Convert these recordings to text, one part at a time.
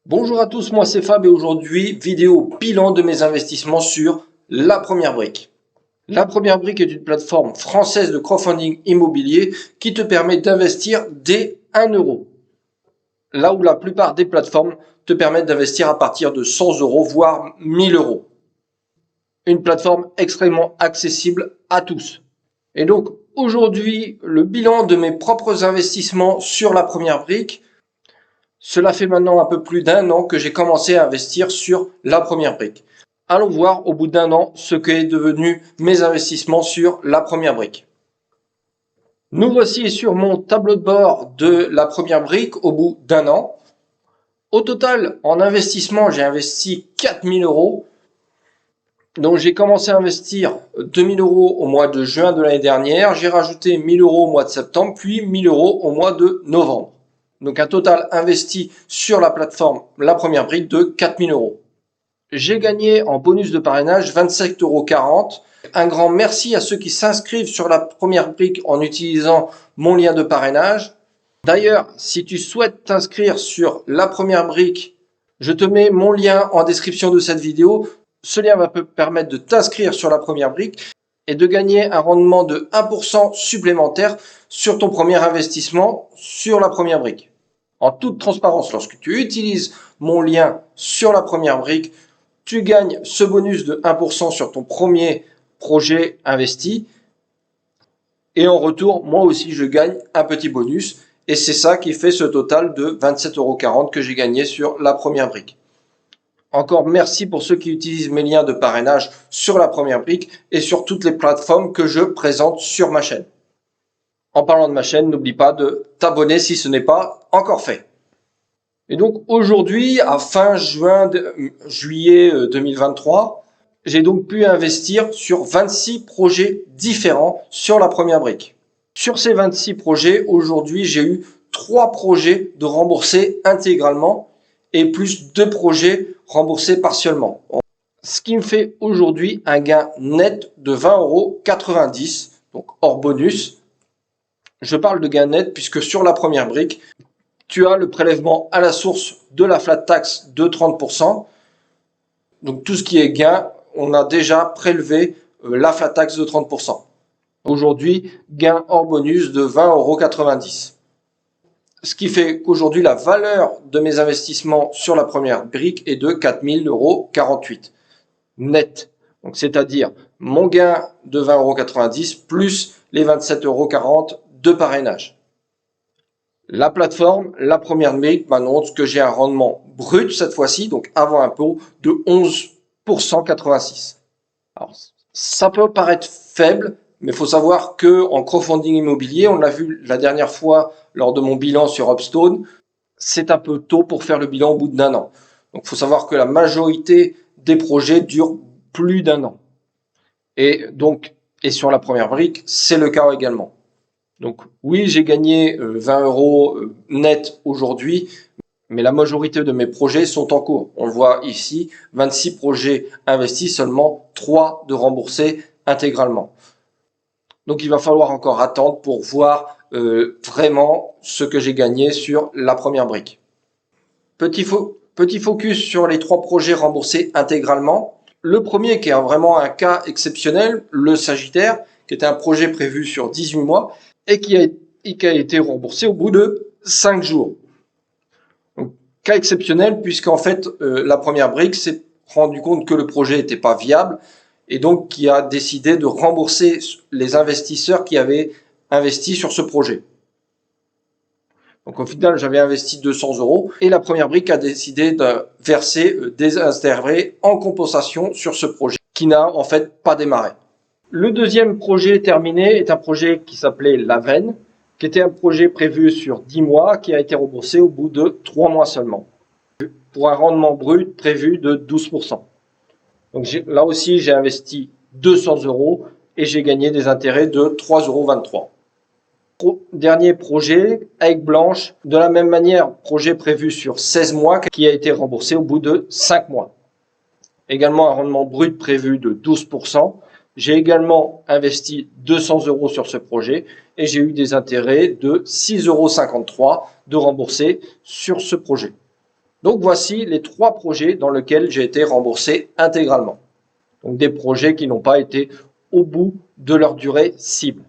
Bonjour à tous, moi c'est Fab et aujourd'hui, vidéo bilan de mes investissements sur La Première Brique. La Première Brique est une plateforme française de crowdfunding immobilier qui te permet d'investir dès 1 euro. Là où la plupart des plateformes te permettent d'investir à partir de 100 euros, voire 1000 euros. Une plateforme extrêmement accessible à tous. Et donc aujourd'hui, le bilan de mes propres investissements sur La Première Brique. Cela fait maintenant un peu plus d'un an que j'ai commencé à investir sur La Première Brique. Allons voir au bout d'un an ce qu'est devenu mes investissements sur La Première Brique. Nous voici sur mon tableau de bord de La Première Brique au bout d'un an. Au total, en investissement, j'ai investi 4000 euros. Donc j'ai commencé à investir 2000 euros au mois de juin de l'année dernière. J'ai rajouté 1000 euros au mois de septembre, puis 1000 euros au mois de novembre. Donc un total investi sur la plateforme La Première Brique de 4000 euros. J'ai gagné en bonus de parrainage 27,40 euros. Un grand merci à ceux qui s'inscrivent sur La Première Brique en utilisant mon lien de parrainage. D'ailleurs, si tu souhaites t'inscrire sur La Première Brique, je te mets mon lien en description de cette vidéo. Ce lien va te permettre de t'inscrire sur La Première Brique et de gagner un rendement de 1% supplémentaire sur ton premier investissement sur La Première Brique. En toute transparence, lorsque tu utilises mon lien sur La Première Brique, tu gagnes ce bonus de 1% sur ton premier projet investi. Et en retour, moi aussi, je gagne un petit bonus. Et c'est ça qui fait ce total de 27,40 € que j'ai gagné sur La Première Brique. Encore merci pour ceux qui utilisent mes liens de parrainage sur La Première Brique et sur toutes les plateformes que je présente sur ma chaîne. En parlant de ma chaîne, n'oublie pas de t'abonner si ce n'est pas encore fait. Et donc aujourd'hui, à fin juillet 2023, j'ai donc pu investir sur 26 projets différents sur La Première Brique. Sur ces 26 projets, aujourd'hui, j'ai eu 3 projets de remboursés intégralement et plus 2 projets remboursés partiellement. Ce qui me fait aujourd'hui un gain net de 20,90 €, donc hors bonus. Je parle de gain net puisque sur La Première Brique, tu as le prélèvement à la source de la flat tax de 30%. Donc tout ce qui est gain, on a déjà prélevé la flat tax de 30%. Aujourd'hui, gain hors bonus de 20,90 €. Ce qui fait qu'aujourd'hui, la valeur de mes investissements sur La Première Brique est de 4000,48 € net. Donc c'est-à-dire mon gain de 20,90 € plus les 27,40 € de parrainage. La plateforme, La Première Brique, m'annonce que j'ai un rendement brut cette fois-ci, donc avant impôt, de 11,86 %. Alors, ça peut paraître faible, mais il faut savoir que en crowdfunding immobilier, on l'a vu la dernière fois lors de mon bilan sur Upstone, c'est un peu tôt pour faire le bilan au bout d'un an. Donc, il faut savoir que la majorité des projets durent plus d'un an. Et sur La Première Brique, c'est le cas également. Donc oui, j'ai gagné 20 € net aujourd'hui, mais la majorité de mes projets sont en cours. On le voit ici, 26 projets investis, seulement 3 de remboursés intégralement. Donc il va falloir encore attendre pour voir vraiment ce que j'ai gagné sur La Première Brique. Petit focus sur les 3 projets remboursés intégralement. Le premier qui est vraiment un cas exceptionnel, le Sagittaire, qui était un projet prévu sur 18 mois, et qui a été remboursé au bout de 5 jours. Donc, cas exceptionnel puisqu'en fait, La Première Brique s'est rendu compte que le projet n'était pas viable et donc qui a décidé de rembourser les investisseurs qui avaient investi sur ce projet. Donc au final, j'avais investi 200 € et La Première Brique a décidé de verser des intérêts en compensation sur ce projet qui n'a en fait pas démarré. Le deuxième projet terminé est un projet qui s'appelait La Veine, qui était un projet prévu sur 10 mois, qui a été remboursé au bout de 3 mois seulement, pour un rendement brut prévu de 12%. Donc là aussi, j'ai investi 200 € et j'ai gagné des intérêts de 3,23 €. Dernier projet, Aigues Blanches, de la même manière, projet prévu sur 16 mois, qui a été remboursé au bout de 5 mois. Également un rendement brut prévu de 12%. J'ai également investi 200 € sur ce projet et j'ai eu des intérêts de 6,53 € de remboursés sur ce projet. Donc voici les 3 projets dans lesquels j'ai été remboursé intégralement. Donc des projets qui n'ont pas été au bout de leur durée cible.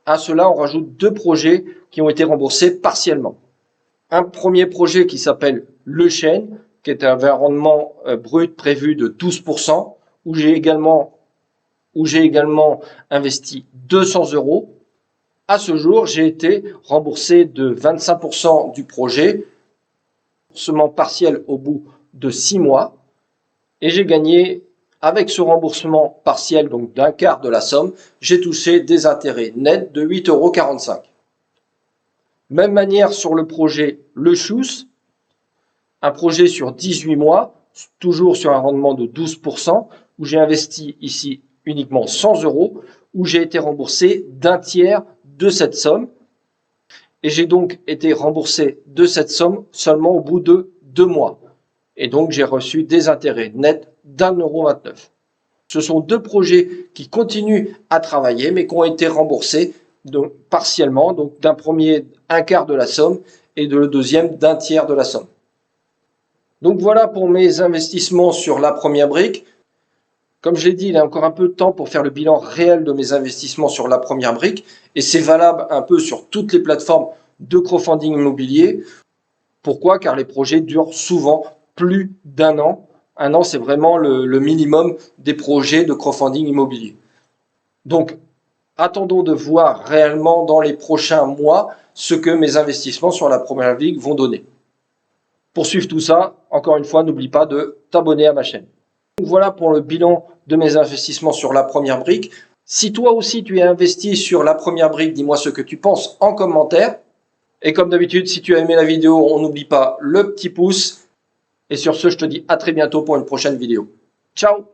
À cela, on rajoute 2 projets qui ont été remboursés partiellement. Un premier projet qui s'appelle Le Chêne, qui avait un rendement brut prévu de 12%, où j'ai également investi 200 €. À ce jour, j'ai été remboursé de 25% du projet, remboursement partiel au bout de 6 mois, et j'ai gagné, avec ce remboursement partiel, donc d'un quart de la somme, j'ai touché des intérêts nets de 8,45 €. Même manière sur le projet Le Chousse, un projet sur 18 mois, toujours sur un rendement de 12%, où j'ai investi ici uniquement 100 €, où j'ai été remboursé d'un tiers de cette somme. Et j'ai donc été remboursé de cette somme seulement au bout de 2 mois. Et donc j'ai reçu des intérêts nets d'1,29 €. Ce sont 2 projets qui continuent à travailler, mais qui ont été remboursés donc, partiellement, donc d'un premier un quart de la somme et de le deuxième d'un tiers de la somme. Donc voilà pour mes investissements sur la première brique. Comme je l'ai dit, il y a encore un peu de temps pour faire le bilan réel de mes investissements sur la première brique, et c'est valable un peu sur toutes les plateformes de crowdfunding immobilier. Pourquoi? Car les projets durent souvent plus d'un an. Un an, c'est vraiment le minimum des projets de crowdfunding immobilier. Donc, attendons de voir réellement dans les prochains mois ce que mes investissements sur la première brique vont donner. Pour suivre tout ça, encore une fois, n'oublie pas de t'abonner à ma chaîne. Donc voilà pour le bilan de mes investissements sur la première brique. Si toi aussi tu es investi sur la première brique, dis-moi ce que tu penses en commentaire. Et comme d'habitude, si tu as aimé la vidéo, on n'oublie pas le petit pouce. Et sur ce, je te dis à très bientôt pour une prochaine vidéo. Ciao!